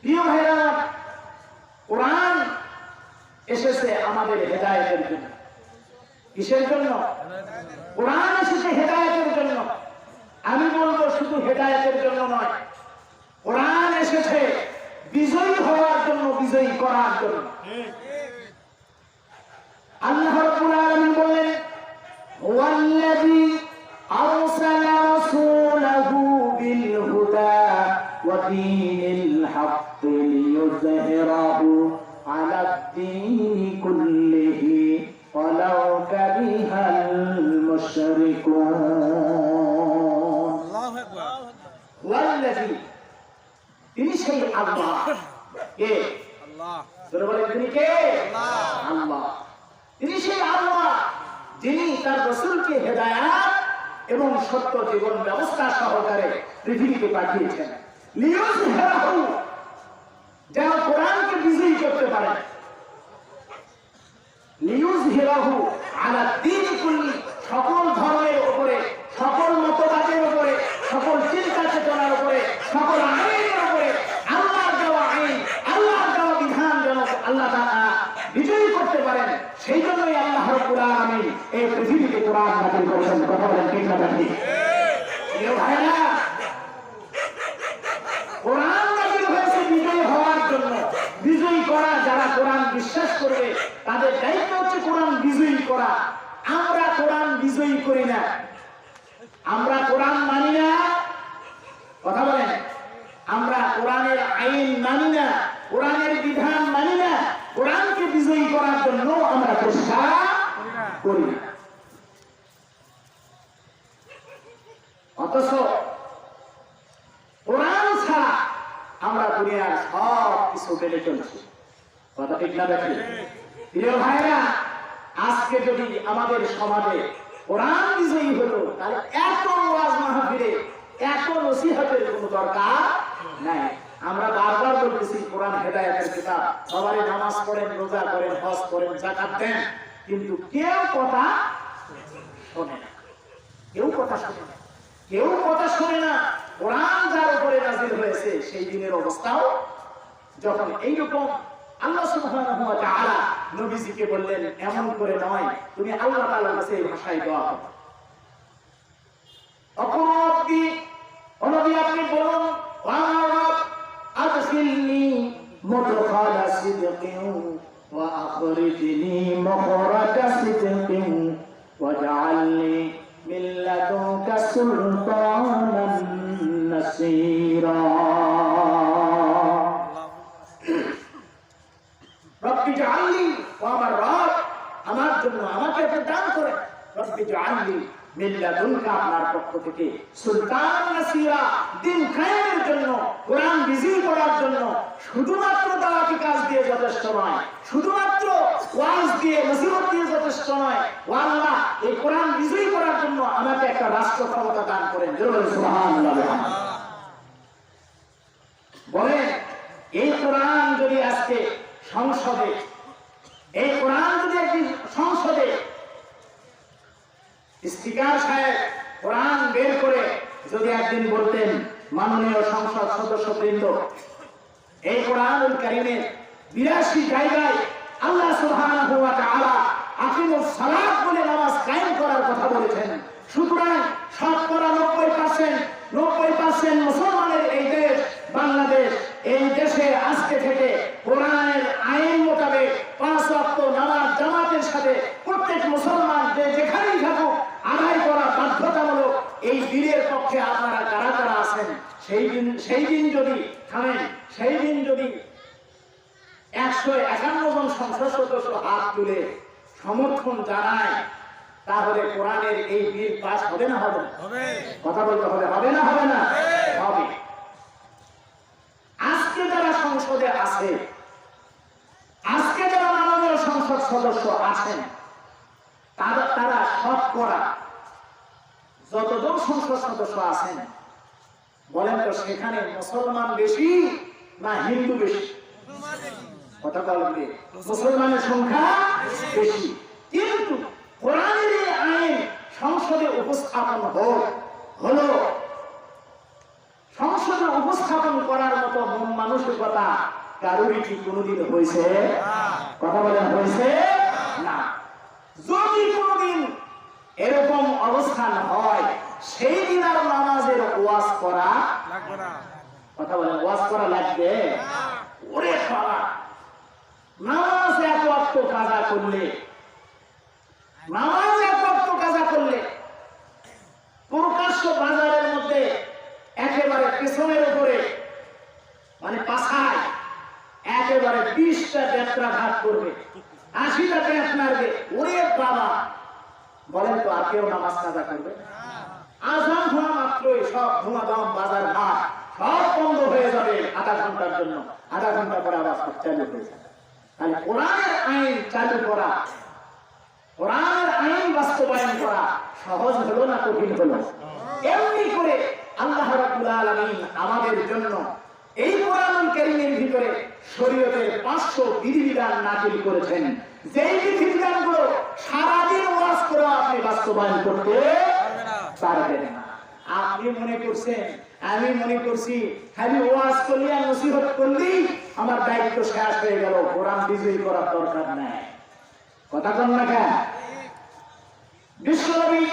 প্রিয় ভাইরা, কোরআন এসেছে আমাদের হেদায়েতের জন্য। কিসের জন্য? কোরআন এসেছে হেদায়েতের জন্য। আমি বলবো শুধু হেদায়েতের জন্য নয়, কোরআন এসেছে বিজয়ী হওয়ার জন্য, বিজয়ী করার জন্য। আল্লাহ রাব্বুল আলামিন বলেন, ওয়াল্লাযী আরসালা রাসূলাহু বিল হুদা ওয়া দীনিল হাক্কি লিইয়ুযহিরাহু আলাদ দীনি কুল্লিহি ওয়ালাউ কারিহাল মুশরিকুন। আল্লাহু আকবার। ওয়াল্লাযী, তিনি সেই আল্লাহ। কে? আল্লাহ। জোরে বলেন, তিনি কে? আল্লাহ। আল্লাহ। তিনি সেই আল্লাহ যিনি তার রাসূলকে হেদায়েত এবং সত্য জীবন ব্যবস্থা সহকারে পৃথিবীতে পাঠিয়েছেন। লিইয়ুযহিরাহু, যেন কোরআনকে বিজয়ী করতে পারেন। লিইয়ুযহিরাহু আলা দীনি কুল্লি, সকল ধর্মের উপরে, সকল মতবাদের উপরে, সকল চিন্তা চেতনার উপরে, সকল আইনের উপরে আল্লাহর দেওয়া আইন, আল্লাহর দেওয়া বিধান যেন আল্লাহ তাআলা বিজয়ী করতে পারেন। সেই জন্যই আল্লাহ রাব্বুল আলামিন এই পৃথিবীতে কোরআন নাযিল করেছেন। কথা বলেন ঠিক না ঠিক? প্রিয় ভাইরা, কোরআন নাযিল হয়েছে বিজয়ী হওয়ার জন্য, বিজয়ী করা। যারা কোরআন বিশ্বাস করবে তাদের দায়িত্ব হচ্ছে কোরআন বিজয়ী করা। আমরা কোরআন বিজয়ী করি না, আমরা কোরআন মানি না। কথা বলেন, আমরা কোরআনের আইন মানি না, কোরআনের বিধান মানি না। কোরআনকে বিজয়ী করার জন্য আমরা চেষ্টা করি না। অথচ কোরআন ছাড়া আমরা দুনিয়ার সব কিছু মেনে চলছি। কথা ঠিক না দেখি? প্রিয় ভাইরা, আজকে যদি আমাদের সমাজে কোরআন বিজয়ী হতো তাহলে এত ওয়াজ মাহফিলে, এত নসিহতের কোনো দরকার নাই। আমরা বারবার বলতেছি কোরআন হেদায়েতের কিতাব, সবাই নামাজ পড়েন, রোজা করেন, হজ করেন, যাকাত দেন, কিন্তু কেউ কথা শোনে না। কেউ কথা শোনে না, কেউ কথা শোনে না। কোরআন যার উপরে নাযিল হয়েছে সেই দিনের অবস্থাও যখন এইরকম, আল্লাহ সুবহানাহু ওয়া তাআলা নবীজিকে বললেন, এমন করে নয়, তুমি আল্লাহ তাআলার কাছে এই ভাষায় দোয়া করো। অপরাধী নবী আপনি বলুন, আদখিলনি মুদখালা সিদকিন ওয়া আখরিজনি মুখরাজা সিদকিন ওয়াজআলনি মিন লাদুনকা সুলতানান নাসীরা। রব্বি জাআলনি, ও আমার রব, আমার জন্য আমাকে আপনি দান করেন। রব্বি জাআলনি মিন লাদুনকা, আপনার পক্ষ থেকে সুলতানান নাসীরা, দিন কায়েমের জন্য, কোরআন বিজয়ী করার জন্য। শুধুমাত্র দাওয়াতি কাজ দিয়ে যথেষ্ট নয়, শুধুমাত্র ওয়াজ দিয়ে, নসিহত দিয়ে যথেষ্ট নয়। ও আল্লাহ, এই কোরআন বিজয়ী করার জন্য আমাকে একটা রাষ্ট্র ক্ষমতা দান করেন। সুবহানাল্লাহ। বলেন, এই কোরআন যদি আজকে সংসদে, এই কোরআন যদি একটি সংসদে স্পিকার সাহেব কোরআন বের করে যদি একদিন বলতেন, মাননীয় সংসদ সদস্যবৃন্দ, এই কোরআনুল কারীমের ৮২ জায়গায় আল্লাহ সুবহানাহু ওয়া তাআলা আকিমুস সালাত বলে নামাজ কায়েম করার কথা বলেছেন। সুতরাং শতকরা ৯০% মুসলমানের এই দেশ বাংলাদেশ, এই দেশে আজকে থেকে কোরআনের আইন মোতাবেক ৫ ওয়াক্ত নামাজ জামাতের সাথে প্রত্যেক মুসলমান যেখানেই থাকুক আদায় করা বাধ্যতামূলক। এই দিনের পক্ষে আপনারা কারা কারা আছেন, সেই দিন যদি থামেন, সেই দিন যদি ১৫১ জন সংসদ সদস্য হাত তুলে সমর্থন জানায়, তাহলে কোরআনের এই বিল পাস হবে না হবে না? কথা বলতে হবে, হবে না হবে না? হবে। আজকে যারা সংসদে আছে, আজকে যারা মাননীয় সংসদ সদস্য আছেন, তারা শতকরা যতজন সংসদ সদস্য আছেন, বলেন তো সেখানে মুসলমান বেশি না হিন্দু বেশি? কথা বলবে, মুসলমানের সংখ্যা বেশি। কিন্তু কোরআনের এই আইন সংসদে উপস্থাপন হলো, সংসদ সংসদে উপস্থাপন করার মতো মন মানসিকতা কারোরই কি কোনোদিন হয়েছে? কথা বলেন, হয়েছে না। যদি কোনোদিন এরকম অবস্থান হয়, সেই দিন আর নামাজের ওয়াজ করা লাগবে না। কথা বলেন, ওয়াজ করা লাগবে? ওরে বাবা, নামাজ এক ওয়াক্ত কাজা করলে, নামাজ এক ওয়াক্ত কাজা করলে প্রকাশ্য বাজারের মধ্যে একেবারে পেছনের উপরে মানে পাছায় একেবারে 20টা বেত্রাঘাত করবে, 80টা পেঁচ মারবে। ওরে বাবা, বলেন তো আর কেউ নামাজ কাজা করবে? আজান হওয়া মাত্রই সব ধুমাধাম বাজার ঘাট সব বন্ধ হয়ে যাবে আধা ঘন্টার জন্য। আধা ঘন্টা পরে আবার সব চালু হয়ে যাবে। তাহলে কোরআনের আইন চালু করা, কোরআনের আইন বাস্তবায়ন করা সহজ হলো না কঠিন হলো? এমনি করে আল্লাহ রাব্বুল আলামিন আমাদের জন্য এই কোরআনুল কারীমের ভিতরে শরীয়তের 500 বিধিবিধান নাযিল করেছেন, যেই বিধিবিধানগুলো সারাদিন ওয়াজ করে আপনি বাস্তবায়ন করতে পারবেন না। আপনি মনে করছেন, আমি মনে করছি খালি ওয়াজ করলে আর নসিহত করলেই আমার দায়িত্ব শেষ হয়ে গেল, কোরআন বিজয়ী করার দরকার নাই। কথা বল না কেন? বিশ্বনবী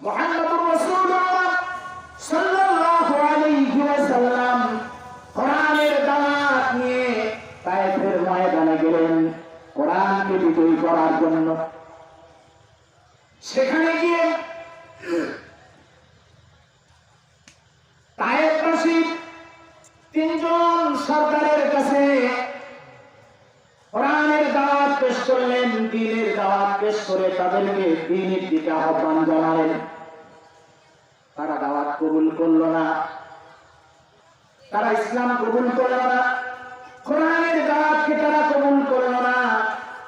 মুহাম্মদুর রাসূলুল্লাহ সাল্লাল্লাহু আলাইহি ওয়াসাল্লাম কোরআনের দাওয়াত নিয়ে তায়েফের ময়দানে গেলেন কোরআনকে বিজয়ী করার জন্য। সেখানে গিয়ে তায়েফবাসী 3 জন সরদারের কাছে কোরআনের দাওয়াত পেশ করলেন, দ্বীনের দাওয়াত পেশ করে তাদেরকে দ্বীনের দিকে আহ্বান জানালেন। তারা দাওয়াত কবুল করল না, তারা ইসলাম কবুল করল না, কোরআনের দাওয়াতকে তারা কবুল করল না।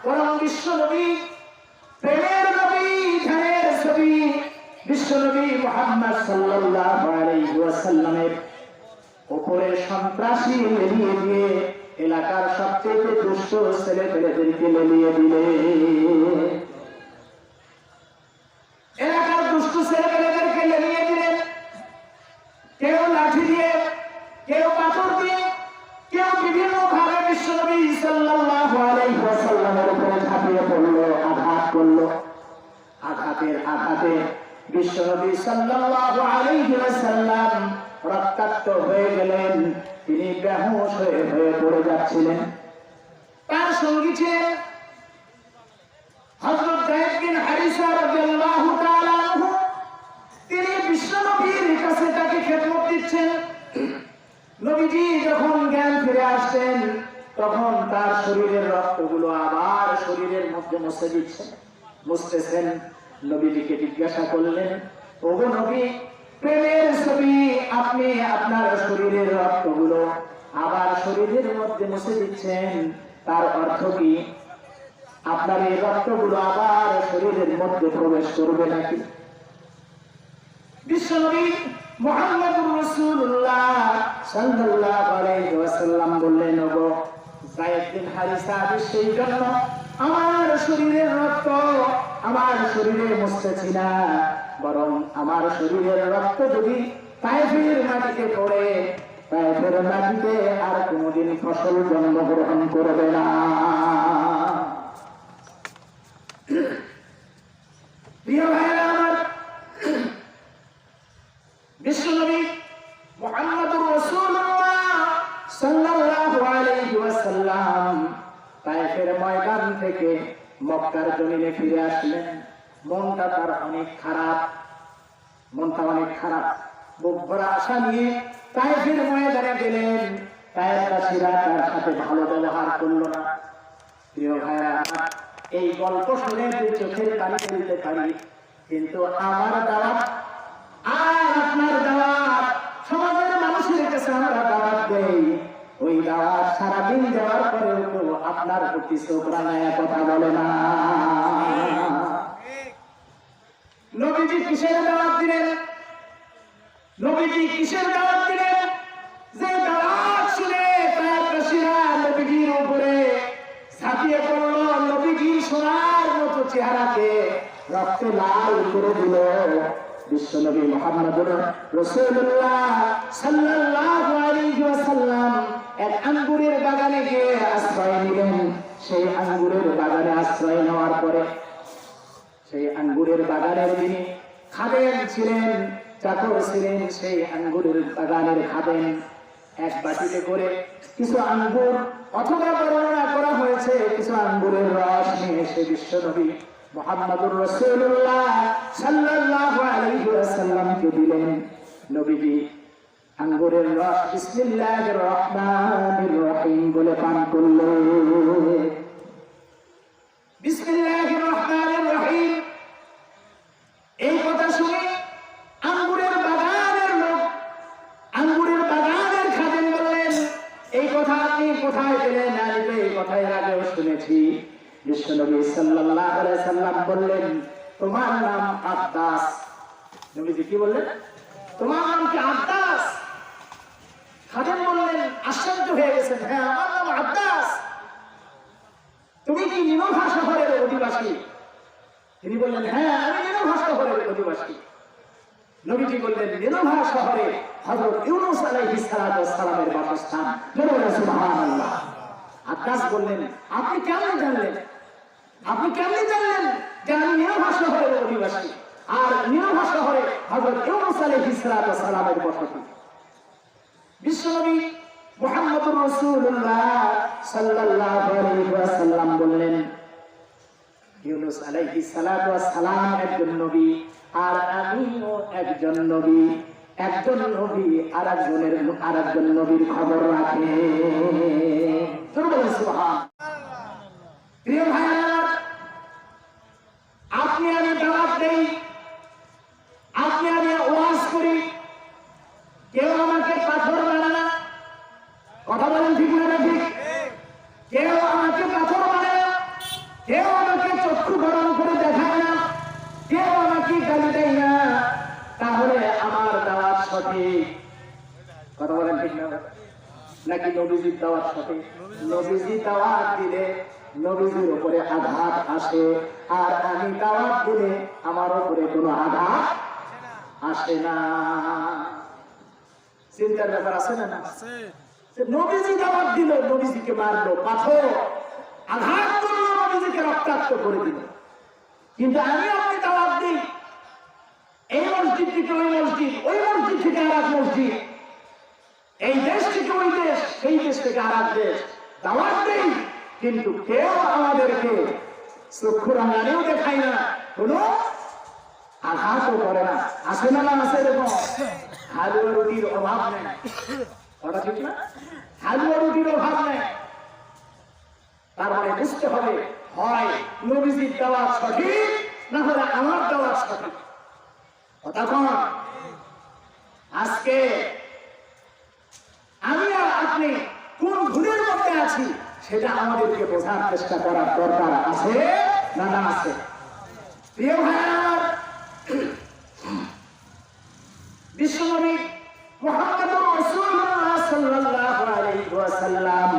বরং বিশ্বনবী, প্রেমের নবী, ধ্যানের ছবি বিশ্বনবী মুহাম্মদ সাল্লাল্লাহু আলাইহি ওয়াসাল্লামের উপরে সন্ত্রাসী লেলিয়ে দিয়ে এলাকার সবচেয়ে দুষ্ট ছেলেপেলেদেরকে লেলিয়ে দিলে। এলাকার দুষ্ট ছেলেপেলেদেরকে লেলিয়ে দিলেন। কেউ লাঠি দিয়ে, কেউ পাথর দিয়ে, কেউ বিভিন্ন ভাবে বিশ্বনবী সাল্লাল্লাহু আলাইহি ওয়াসাল্লামের উপরে ঝাঁপিয়ে পড়লো, আঘাত করলো। আঘাতের আঘাতে বিশ্বনবী সাল্লাল্লাহু আলাইহি ওয়াসাল্লাম রক্তাক্ত হয়ে গেলেন। তিনি বেহুশ হয়ে পড়ে যাচ্ছিলেন। তার সঙ্গী ছিলেন হযরত যায়েদ বিন হারিসা রাদিয়াল্লাহু তাআলা আনহু। তিনি বিশ্বনবীর কাছে তাকে খেদমত দিচ্ছেন। নবীজি যখন জ্ঞান ফিরে আসছেন, তখন তার শরীরের রক্তগুলো আবার শরীরের মধ্যে মুছে দিচ্ছেন, মুছতেছেন। নবীজিকে জিজ্ঞাসা করলেন, ওগো নবী, প্রেমের ছবি, আপনি আপনার শরীরের রক্তগুলো আবার শরীরের মধ্যে মুছে দিচ্ছেন, তার অর্থ কি? আপনার এই রক্তগুলো আবার শরীরের মধ্যে প্রবেশ করবে নাকি? বিশ্বনবী মুহাম্মদুর রাসূলুল্লাহ সাল্লাল্লাহু আলাইহি ওয়াসাল্লাম বললেন, ওগো যায়েদ বিন হারিসা, সেই জন্য আমার শরীরের রক্ত আমার শরীরে মুছতেছি না, বরং আমার শরীরের রক্ত যদি তায়েফের মাটিতে পড়ে, তায়েফের মাটিতে আর কোনোদিন ফসল জন্মগ্রহণ করবে না। প্রিয় ভাইরা আমার, বিশ্বনবী মুহাম্মদুর রাসূলুল্লাহ সাল্লাল্লাহু আলাইহি ওয়াসাল্লাম তায়েফের ময়দান থেকে মক্কার জমিনে ফিরে আসলেন। মনটা তার অনেক খারাপ, মনটা অনেক খারাপ। বুক ভরা আশা নিয়ে তায়েফের ময়দানে গেলেন। তায়েফবাসীরা তার সাথে ভালো ব্যবহার করলো না। প্রিয় ভাইরা, এই গল্প শুনে চোখের পানি ফেলতে পারি, কিন্তু আমার দাওয়াত আর আপনার দাওয়াত, সমাজের মানুষের কাছে আমরা দাওয়াত দেই, ওই দাওয়াত সারাদিন দেওয়ার পরেও আপনার প্রতি চোখ রাঙায়া কথা বলে না। নবীজি কিসের দাওয়াত দিলেন? নবীজি কিসের দাওয়াত দিলেন? যে দাওয়াত শুনে তায়েফবাসীরা নবীজির উপরে ঝাঁপিয়ে পড়লো, নবীজির সোনার মতো চেহারাকে রক্তে লাল করে দিল। বিশ্বনবী মুহাম্মদুর রাসূলুল্লাহ সাল্লাল্লাহু আলাইহি ওয়াসাল্লাম এক আঙ্গুরের বাগানে গিয়ে আশ্রয় নিলেন। সেই আঙ্গুরের বাগানে আশ্রয় নেওয়ার পরে সেই আঙ্গুরের বাগানের যিনি খাদেম ছিলেন, চাকর ছিলেন, সেই আঙ্গুরের বাগানের খাদেম এক বাটিতে করে কিছু আঙ্গুর, অথবা বর্ণনা করা হয়েছে কিছু আঙ্গুরের রস নিয়ে এসে বিশ্বনবী মুহাম্মদুর রাসূলুল্লাহ সাল্লাল্লাহু আলাইহি ওয়াসাল্লামকে দিলেন। নবীজি আঙ্গুরের রস বিসমিল্লাহির রহমানির রহিম বলে পান করলেন। বিসমিল্লাহির রহমানির রহিম এই কথা শুনে আঙ্গুরের বাগানের লোক, আঙ্গুরের বাগানের খাদেম বললেন, এই কথা আপনি কোথায় পেলেন? আমি তো এই কথা এর আগেও শুনেছি। বিশ্বনবী সাল্লাল্লাহু আলাইহি সাল্লাম বললেন, তোমার নাম আব্বাস। নবীজি কি বললেন? তোমার নাম কি আব্বাস? খাদেম বললেন, আশ্চর্য হয়ে গেছেন, হ্যাঁ আমার নাম আব্বাস। তুমি কি নিনোভা শহরের অধিবাসী? তিনি বললেন, হ্যাঁ আমি নিনোভা শহরের অধিবাসী। নবীজি বললেন, নিনোভা শহরে হযরত ইউনূস আলাইহিস সালামের বাসস্থান। সুবহানাল্লাহ। আব্বাস বললেন, আপনি কেমন জানলেন? আপনি কেমন জানলেন যে আমি নিনোভা শহরের অধিবাসী আর নিনোভা শহরে হযরত ইউনূস আলাইহিস সালামের বসতি? বিশ্বনবী মুহাম্মদুর রাসূলুল্লাহ সাল্লাল্লাহু আলাইহি ওয়াসাল্লাম বললেন, ইউনূস আলাইহিস সালাম একজন নবী আর আমিও একজন নবী। একজন নবী আরেকজন নবীর খবর রাখে। সুবহানাল্লাহ। প্রিয় ভাইরা, আপনি আমি দাওয়াত দেই, আপনি আমি ওয়াজ করি, কেউ আমাকে পাথর বানায় না। কথা বলেন ঠিক না ঠিক? কেউ আমাকে পাথর বানায় না, কেউ আমাকে চক্ষু গরম করে দেখায় না, কেউ আমাকে গালি দেয় না। তাহলে আমার দাওয়াত সঠিক? কথা বলেন ঠিক না? নাকি নবীজির দাওয়াত সঠিক? নবীজি দাওয়াত দিলে নবীজির উপরে আঘাত আসে, আর আমি দাওয়াত দিলে আমার উপরে কোনো আঘাত আসে না। চিন্তার ব্যাপার আছে না? নবীজি দাওয়াত দিল, নবীজিকে মারলো, পাথর আঘাত করলো, নবীজিকে রক্তাক্ত করে দিল। কিন্তু আমি আপনি দাওয়াত দিই, এই মসজিদ থেকে ওই মসজিদ, ওই মসজিদ থেকে আর এক মসজিদ, এই দেশ থেকে ওই দেশ, সেই দেশ থেকে আর এক দেশ, দাওয়াত দিই, কিন্তু কেউ আমাদেরকে চক্ষু রাঙানিও দেখায় না, কোনো আঘাতও করে না। আসে না? আছে এরকম? হালুয়া রুটির অভাব নেই। কথা ঠিক না? হালুয়া রুটির অভাব নেই। তার মানে বুঝতে হবে, হয় নবীজির দাওয়াত সঠিক, না হলে আমার দাওয়াত সঠিক। কথা কম। আজকে আমি আর আপনি কোন ভুলের মধ্যে আছি সেটা আমাদেরকে বোঝার চেষ্টা করার দরকার আছে না? না আছে? প্রিয় ভাইরা, বিশ্বনবী মুহাম্মদুর রাসূলুল্লাহ সাল্লাল্লাহু আলাইহি ওয়াসাল্লাম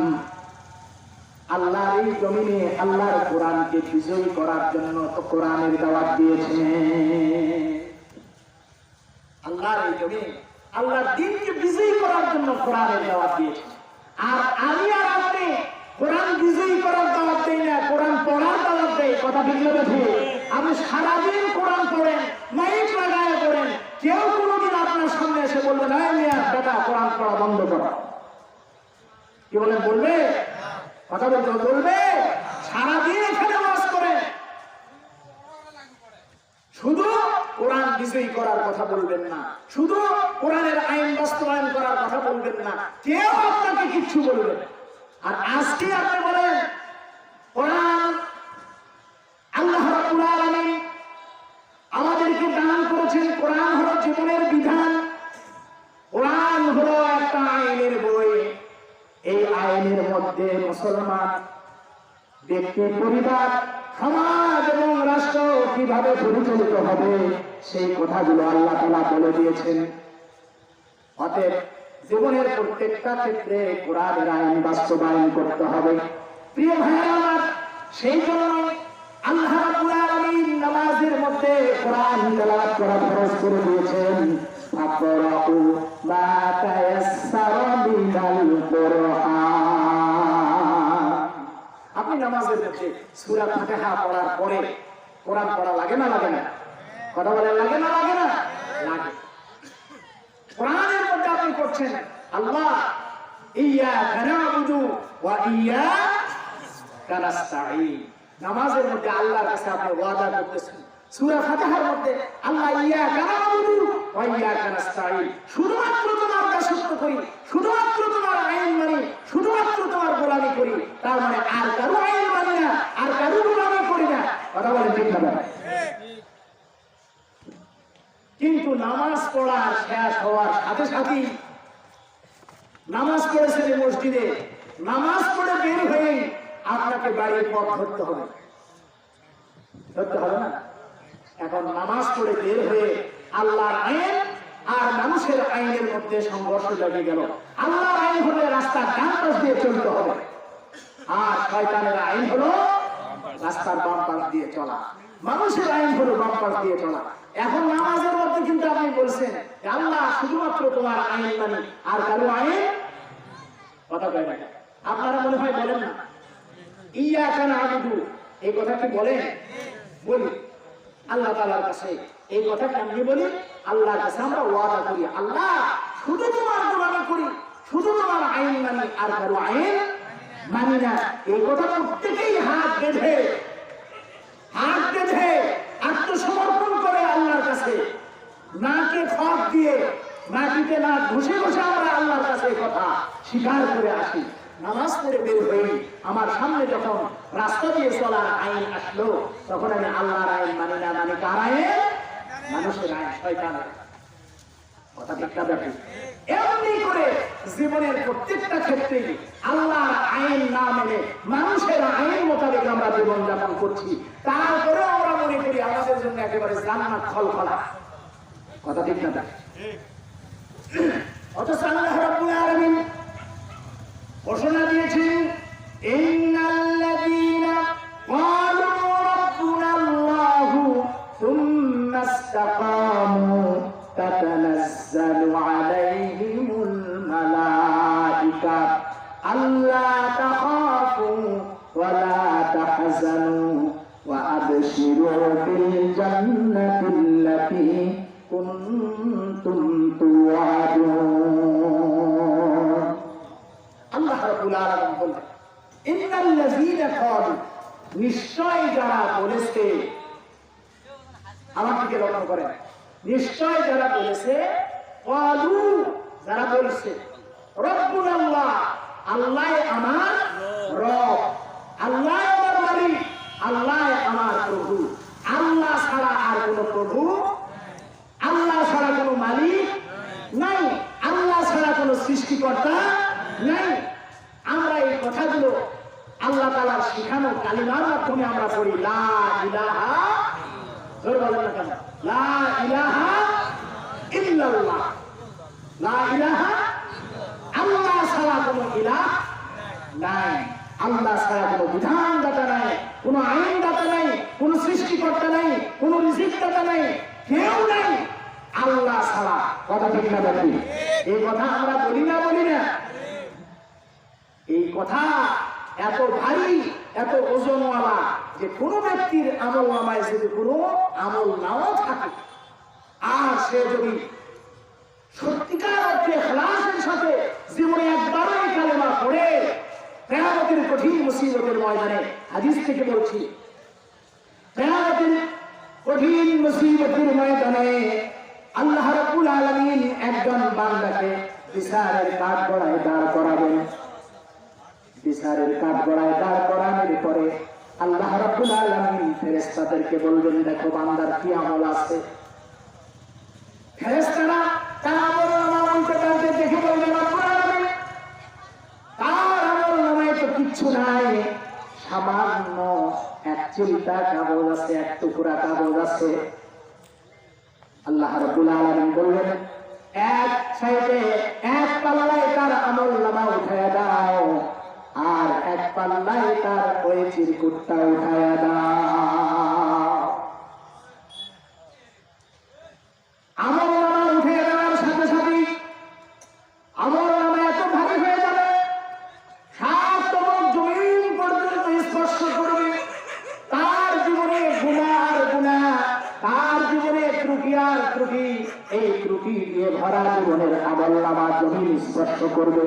আল্লাহর এই জমিনে আল্লাহর কোরআনকে বিজয়ী করার জন্য তো কোরআনের দাওয়াত দিয়েছেন। আল্লাহর এই জমিনে আল্লাহর দ্বীনকে বিজয়ী করার জন্য কোরআনের দাওয়াত দিয়েছেন। আর আমি আর আপনি কোরআন বিজয়ী করার দাওয়াত দেই না, কোরআন পড়ার দাওয়াত দেই। কথা ঠিক না? আপনি সারাদিন কোরআন পড়েন, মাইক লাগায় পড়েন, কেউ কোনোদিন আপনার সামনে এসে বলবে না মিয়া বেটা কোরআন পড়া বন্ধ করো। কি বলেন? বলবে? কথা বলতে বলবে? সারাদিন এখানে ওয়াজ করেন, শুধু কোরআন বিজয়ী করার কথা বলবেন না, শুধু কোরআনের আইন বাস্তবায়ন করার কথা বলবেন না, কেউ আপনাকে কিচ্ছু বলবে না। আর আজকে আপনি বলেন কোরআন আল্লাহ রাব্বুল আলামিন আমাদেরকে দান করেছেন, কোরআন হলো জীবনের বিধান, কোরআন হলো একটা আইনের বই। এই আইনের মধ্যে মুসলমান ব্যক্তি, পরিবার, সমাজ এবং রাষ্ট্র কিভাবে পরিচালিত হবে সেই কথাগুলো আল্লাহ তাআলা বলে দিয়েছেন। অতএব জীবনের প্রত্যেকটা ক্ষেত্রে কোরআনের আইন বাস্তবায়ন করতে হবে। প্রিয় ভাইরা আমার, সেই জন্য আল্লাহ রাব্বুল আলামিন নামাজের মধ্যে কোরআন তেলাওয়াত করা ফরজ করে দিয়েছেন। ফাকরাউ মা তায়াসসারা মিনাল কুরআন। আপনি নামাজের মধ্যে সূরা ফাতিহা পড়ার পরে কোরআন পড়া লাগে না লাগে না? কথা বলেন লাগে না লাগে না? লাগে। কোরআনের মধ্যে আপনি পড়ছেন আল্লাহ ইয়্যাকা না'বুদু ওয়া ইয়্যাকা নাস্তাঈন। নামাজের মধ্যে আল্লাহর কাছে আপনি ওয়াদা করতেছেন। সূরা ফাতিহার মধ্যে আল্লাহ ইয়্যাকা না'বুদু ওয়া ইয়্যাকা নাস্তাঈন, শুধুমাত্র তোমার দাসত্ব করি, শুধুমাত্র তোমার আইন মানি, শুধুমাত্র তোমার গোলামি করি। তার মানে আর কারো আইন মানি না, আর কারো গোলামি করি না। কথা বলেন ঠিক না? কিন্তু নামাজ পড়া শেষ হওয়ার সাথে সাথেই নামাজ পড়েছেন মসজিদে, নামাজ পড়ে বের হয়ে আপনাকে বাড়ির পথ ধরতে হবে, ধরতে হবে না? এখন নামাজ পড়ে বের হয়ে আল্লাহর আইন আর মানুষের আইনের মধ্যে সংঘর্ষ লেগে গেল। আল্লাহর আইন হলে রাস্তার ডান পাশ দিয়ে চলতে হবে, আর শয়তানের আইন হলো রাস্তার বাম পাশ দিয়ে চলা, মানুষের আইন হলো বাম পাশ দিয়ে চলা। এখন নামাজের মধ্যে কিন্তু আপনি বলছেন আল্লাহ শুধুমাত্র তোমার আইন মানি, আর কারো আইন কথা কয় না। আপনারা মনে হয় বলেন না ইয়্যাকা না'বুদু, এই কথা কি বলেন? বলি। আল্লাহ তাআলার কাছে এই কথা কেমনি বলি? আল্লাহর কাছে আমরা ওয়াদা করি আল্লাহ শুধু তোমার গোলামি করি, শুধু তোমার আইন মানি, আর কারো আইন মানি না। এই কথা প্রত্যেকেই হাত বেঁধে আত্মসমর্পণ করে আল্লাহর কাছে, নাকে ফাঁক দিয়ে মাটিতে না ঘষে ঘষে আমরা আল্লাহর কাছে কথা স্বীকার করে আসি। নামাজ পড়ে বের হই, আমার সামনে যখন রাস্তা দিয়ে চলার আইন আসলো, তখন আমি আল্লাহর আইন মানি না, মানে কার আইন? মানুষের আইন, শয়তানের। কথা ঠিক না দেখি? এমনি করে জীবনের প্রত্যেকটা ক্ষেত্রে আল্লাহর আইন না মেনে মানুষের আইন মোতাবেক আমরা জীবনযাপন করছি, তারপরেও আমরা মনে করি আমাদের জন্য একেবারে জান্নাত খলখলা। কথা ঠিক না দেখি? অথচ আল্লাহ রাব্বুল আলামিন ঘোষণা দিয়েছেন ইন্নাল্লাযীনা ক্বালু রাব্বুনাল্লাহু সুম্মা ইসতাকামু তাতানাজ্জালু আলাইহিমুল মালায়েকা আল্লা তাখাফু ওয়া লা তাহজানু ওয়া আবশিরু বিল জান্নাতিল্লাতী কুনতুম তুআদুন। আল্লাহ রাব্বুল আলামিন বলেন ইন্নাল্লাযীনা ক্বালু, নিশ্চয় যারা বলেছে, আমার দিকে লক্ষ্য করেন, নিশ্চয় যারা বলেছে, ক্বালু যারা বলেছে, রাব্বুনাল্লাহ, আল্লাহ আমার রব, আল্লাহ আমার মালিক, আল্লাহ আমার প্রভু, আল্লাহ ছাড়া আর কোন প্রভু, আল্লাহ ছাড়া কোন মালিক নাই, আল্লাহ ছাড়া কোন সৃষ্টিকর্তা নাই। আমরা এই কথাগুলো আল্লাহ তাআলার শিখানো কালিমার মাধ্যমে আমরা পড়ি লা ইলাহা, জোরে বলেন না কেন? লা ইলাহা ইল্লাল্লাহ, লা ইলাহা, আল্লাহ ছাড়া কোনো ইলাহ নাই, আল্লাহ ছাড়া কোনো বিধানদাতা নাই, কোনো আইনদাতা নাই, কোনো সৃষ্টিকর্তা নাই, কোনো রিজিকদাতা নাই, কেউ নাই আল্লাহ ছাড়া। কথা ঠিক না দেখি? এই কথা আমরা বলি না বলি না? এই কথা এত ভারী, এত ওজনওয়ালা যে কোনো ব্যক্তির আমল নামায় যদি কোনো আমল নাও থাকে, আর সে যদি সত্যিকার অর্থে ইখলাসের সাথে জীবনে একবারও এই কালেমা পড়ে, কিয়ামতের কঠিন মুসিবতের ময়দানে, হাদিস থেকে বলছি, কিয়ামতের কঠিন মুসিবতের ময়দানে আল্লাহ রাব্বুল আলামিন একজন বান্দাকে বিচারের কাঠগড়ায় দাঁড় করাবেন। বিচারের কাঠগড়ায় দাঁড় করানোর পরে আল্লাহ রাব্বুল আলামিন ফেরেশতাদেরকে বলবেন, দেখো বান্দার কি আমল আছে। ফেরেশতারা তার আমল নামা উল্টে পাল্টে দেখে বলবেন, রাব্বুল আলামিন তার আমল নামায় তো কিচ্ছু নাই, সামান্য এক চিলটা কাগজ আছে, এক টুকরা কাগজ আছে। আল্লাহ রাব্বুল আলামিন বলবেন, এক সাইডে এক পাল্লায় তার আমল নামা উঠায়া দাও, আর এক পাল্লায় তার ওই চিরকুটটা উঠায়া দাও। ত্রুটি, এই ত্রুটি দিয়ে ভরা জীবনের আমলনামা জমিন স্পর্শ করবে।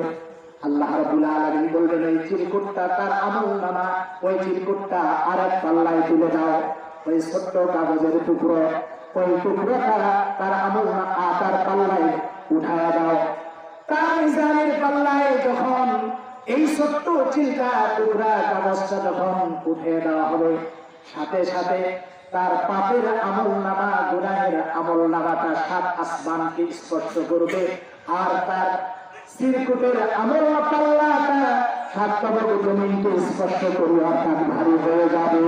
আল্লাহ রাব্বুল আলামিন বলবেন এই চিরকুটটা তার আমলনামা, ওই চিরকুটটা আরেক পাল্লায় তুলে দাও। ওই ছোট্ট কাগজের টুকরো, ওই টুকরোটা তার আমলনামা তার পাল্লায় উঠায় দাও। তার মিজানের পাল্লায় যখন এই ছোট্ট চিলটা টুকরা কাগজটা যখন উঠে দেওয়া হবে, সাথে সাথে তার পাপের আমলনামা, গুনাহের আমলনামাটা সাত আসমানকে স্পর্শ করবে, আর তার চিরকুটের আমল পাল্লাটা সাত কবর জমিনকে স্পর্শ করে অর্থাৎ ভারী হয়ে যাবে।